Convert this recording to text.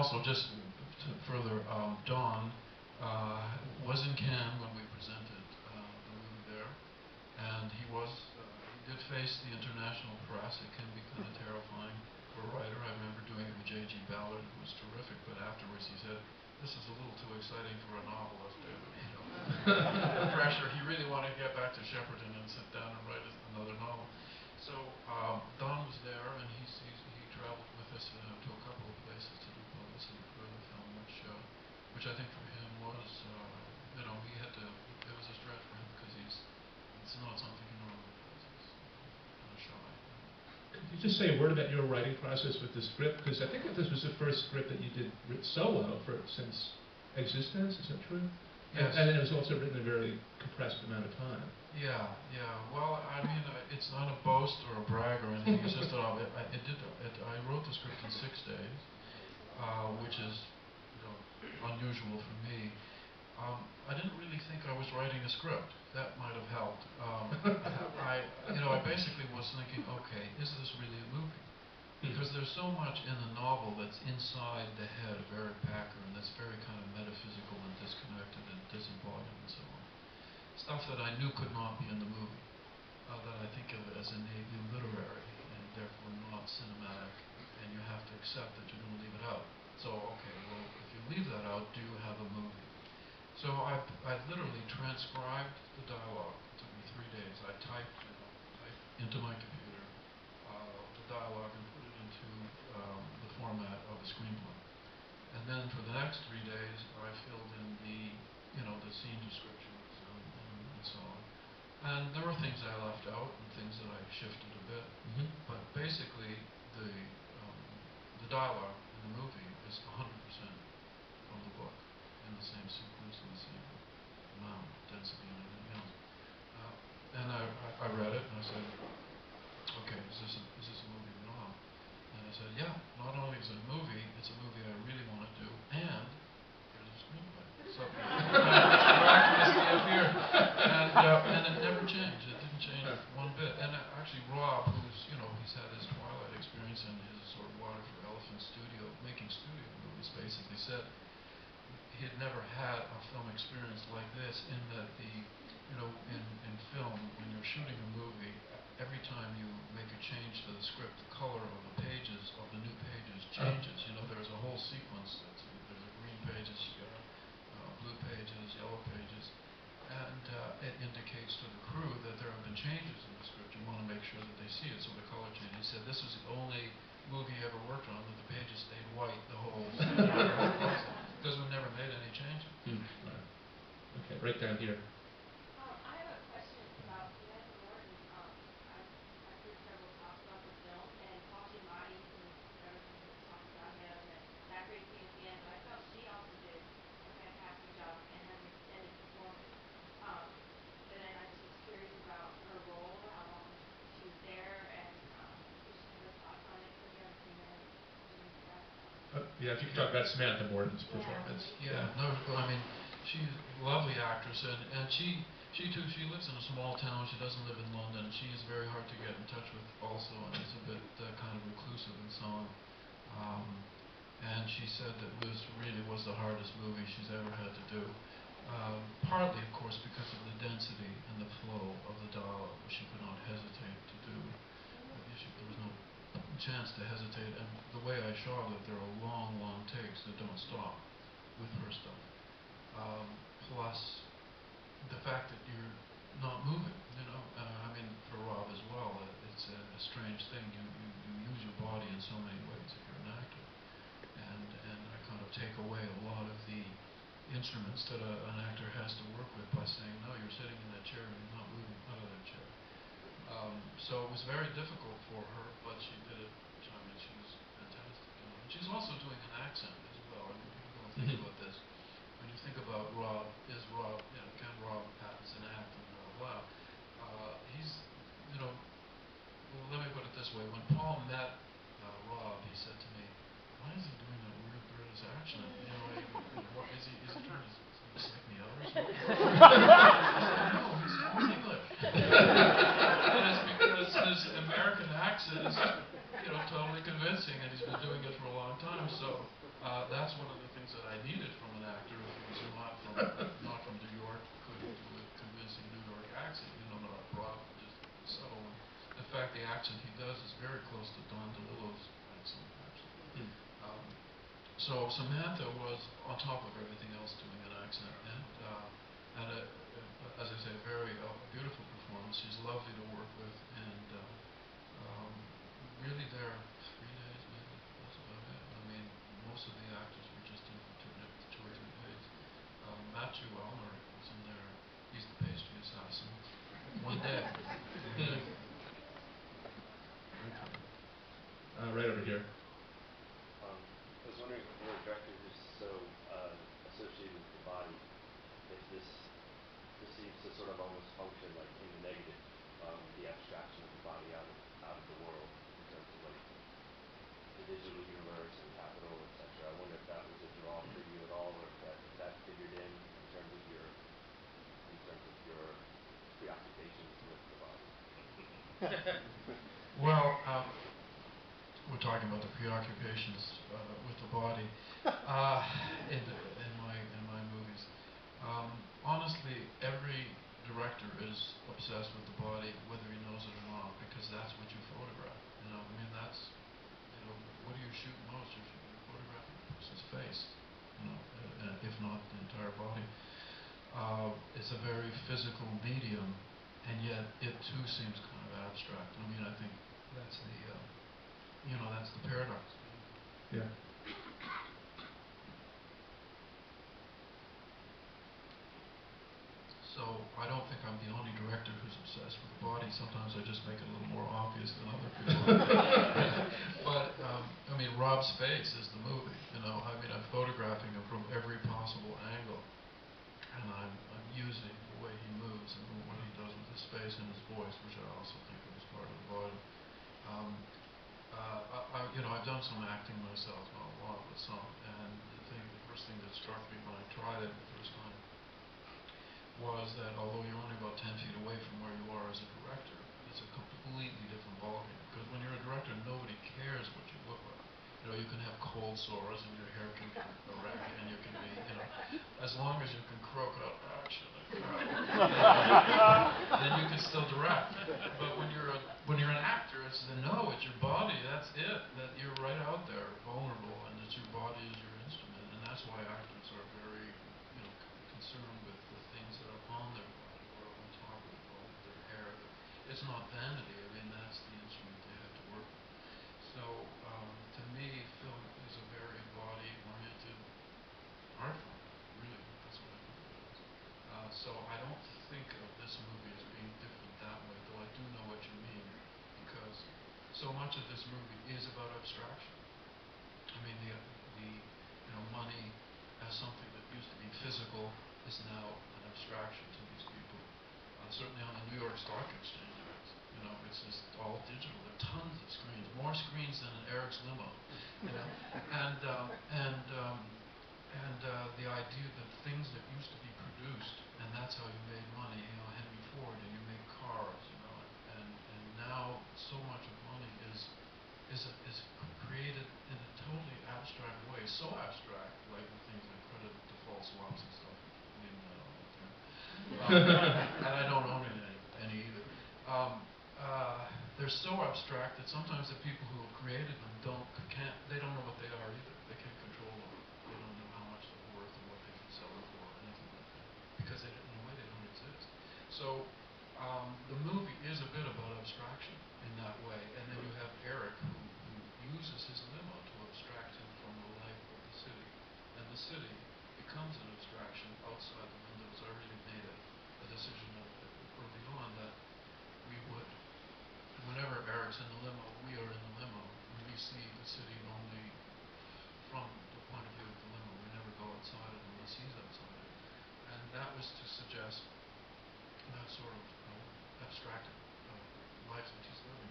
also, just to further, Don was in Cannes when we presented the movie there, and he did face the international press. It can be kind of terrifying for a writer. I remember doing it with J.G. Ballard, who was terrific, but afterwards he said, "This is a little too exciting for a novelist." The pressure. He really wanted to get back to Shepperton and sit down and write another novel. So Don was there, and he traveled with us to a couple of places to do publicity for the film, which I think for him was, he had to. It was a stretch for him because it's not something he normally does. He's kind of shy. Could you just say a word about your writing process with the script? Because I think that this was the first script that you did solo since existence. Is that true? Yes. And it was also written in a very compressed amount of time. Yeah. Well, I mean, it's not a boast or a brag or anything. It's just that I wrote the script in 6 days, which is unusual for me. I didn't really think I was writing a script. That might have helped. I basically was thinking, okay, is this really a movie? Because there's so much in the novel that's inside the head of Eric Packer, and that's very kind of metaphysical and disconnected and disembodied and so on. Stuff that I knew could not be in the movie, that I think of as innately literary and therefore not cinematic, and you have to accept that you're going to leave it out. So, okay, well, if you leave that out, do you have a movie? So I literally transcribed the dialogue. It took me 3 days. I typed into my computer the dialogue and put it into the format of a screenplay. And then for the next 3 days, I filled in the scene descriptions and so on. And there were things I left out and things that I shifted a bit. But basically, the dialogue in the movie is 100% from the book, in the same sequence and the same amount, density, and everything else. And I read it and I said, okay, is this a movie or not? And I said, yeah, not only is it a movie, it's a movie I really want to do, and here's a screenplay. So, miraculously up here. And it never changed. It didn't change one bit. And actually, Rob, he's had his Twilight experience and his sort of Water for Elephant making studio movies, basically said he had never had a film experience like this, in that in film, when you're shooting a movie, every time you make a change to the script, the color of the pages, of the new pages, changes. There's a whole sequence. There's a green pages, blue pages, yellow pages, and it indicates to the crew that there have been changes in the script. You want to make sure that they see it, so the color change. He said this was the only movie he ever worked on that the pages stayed white the whole because we never made any changes. Okay, right down here. I have a question about Samantha Morton. I've heard several talks about the film, and Paul Giamatti, everyone talks about him and that great scene at the end, but I felt she also did a fantastic job and has an extended performance. And then I just was curious about her role, how long she was there, and just her thoughts on it, because we haven't seen her doing that. Yeah, if you could talk about Samantha Morton's performance. Yeah, no, I mean, she's a lovely actress, and she lives in a small town. She doesn't live in London. She is very hard to get in touch with also, and is a bit kind of reclusive and so on. And she said that this really was the hardest movie she's ever had to do. Partly, of course, because of the density and the flow of the dialogue, which she could not hesitate to do. There was no chance to hesitate, and the way I shot it, there are long takes that don't stop with her stuff. Plus the fact that you're not moving, I mean, for Rob as well, it's a strange thing. You use your body in so many ways if you're an actor, and I kind of take away a lot of the instruments that an actor has to work with by saying, no, you're sitting in that chair and you're not moving out of that chair. So it was very difficult for her, but she did it. I mean, she was fantastic. And she's also doing an accent as well. I mean, people don't think about this. When you think about Rob, can Rob Pattinson act and blah, blah. Let me put it this way. When Paul met Rob, he said to me, why is he doing that weird British accent? Is he trying to psych me out or something? No, he's English. And it's because his American accent is, totally convincing, and he's been doing it for a long time. So That's one of the things that I needed from an actor if he was not from New York, couldn't do a convincing New York accent, not broad, just subtle one. In fact, the accent he does is very close to Don DeLillo's accent, actually. So Samantha was, on top of everything else, doing an accent, and as I say, a very beautiful performance. She's lovely to work with, and really there 3 days, maybe, that's about it. I mean, most of the actors were just in for 2 or 3 days. Matthew Elmer was in there. He's the pastry assassin. 1 day. 1 day. Right over here. I was wondering, for a director who's so associated with the body, if this seems to sort of almost function like in the negative, the abstraction of the body out of the world in terms of like the digital universe and capital, etc. I wonder if that was a draw for you at all, or if that figured in terms of your preoccupations with the body. Well, we're talking about the preoccupations with the body in my movies. Honestly, every director is obsessed with the body, whether he knows it or not, because that's what you photograph. I mean, that's what do you shoot most? You're photographing a person's face, if not the entire body. It's a very physical medium, and yet it too seems kind of abstract. I mean, I think that's that's the paradox. Yeah. So I don't think I'm the only director who's obsessed with the body. Sometimes I just make it a little more obvious than other people. But I mean, Rob's face is the movie. I mean, I'm photographing him from every possible angle, and I'm using the way he moves and what he does with his face and his voice, which I also think was part of the body. I've done some acting myself, not a lot, but some. And the first thing that struck me when I tried it the first time was that although you're only about 10 feet away from where you are as a director, it's a completely different ballgame. Because when you're a director, nobody cares what you look like. You can have cold sores and your hair can be erect and you can be, as long as you can croak out action, then you can still direct. But when you're an actor, it's it's your body, that's it. That you're right out there, vulnerable, and that your body is your instrument. And that's why actors are very, concerned with the things that are on their body or on top of their hair. It's not vanity. I mean, that's the instrument they have to work with. So, to me, film is a very body-oriented art form. Really, that's what I think of it as. So I don't think of this movie as being different that way, though I do know what you mean, because so much of this movie is about abstraction. I mean, the money as something that used to be physical is now an abstraction to these people. Certainly on the New York Stock Exchange, it's just all digital. There are tons of screens, more screens than in Eric's limo. The idea that things that used to be produced, and that's how you made money. Henry Ford, and you make cars, and now so much of money is created in a totally abstract way. So abstract, like the things like credit default swaps and stuff. Leave that on the term. And I don't own any either. They're so abstract that sometimes the people who have created them they don't know what they are either. They can't control them. They don't know how much they're worth or what they can sell them for or anything like that. Because in a way they don't exist. So the movie is a bit about abstraction in that way. And then you have Eric who uses his limo to abstract him from the life of the city. And the city becomes an abstraction outside the windows. I really made a decision early on that we would, whenever Eric's in the limo, we are in the limo. We see the city only from the point of view of the limo. We never go outside it unless he's outside it. And that was to suggest that sort of abstracted life that he's living.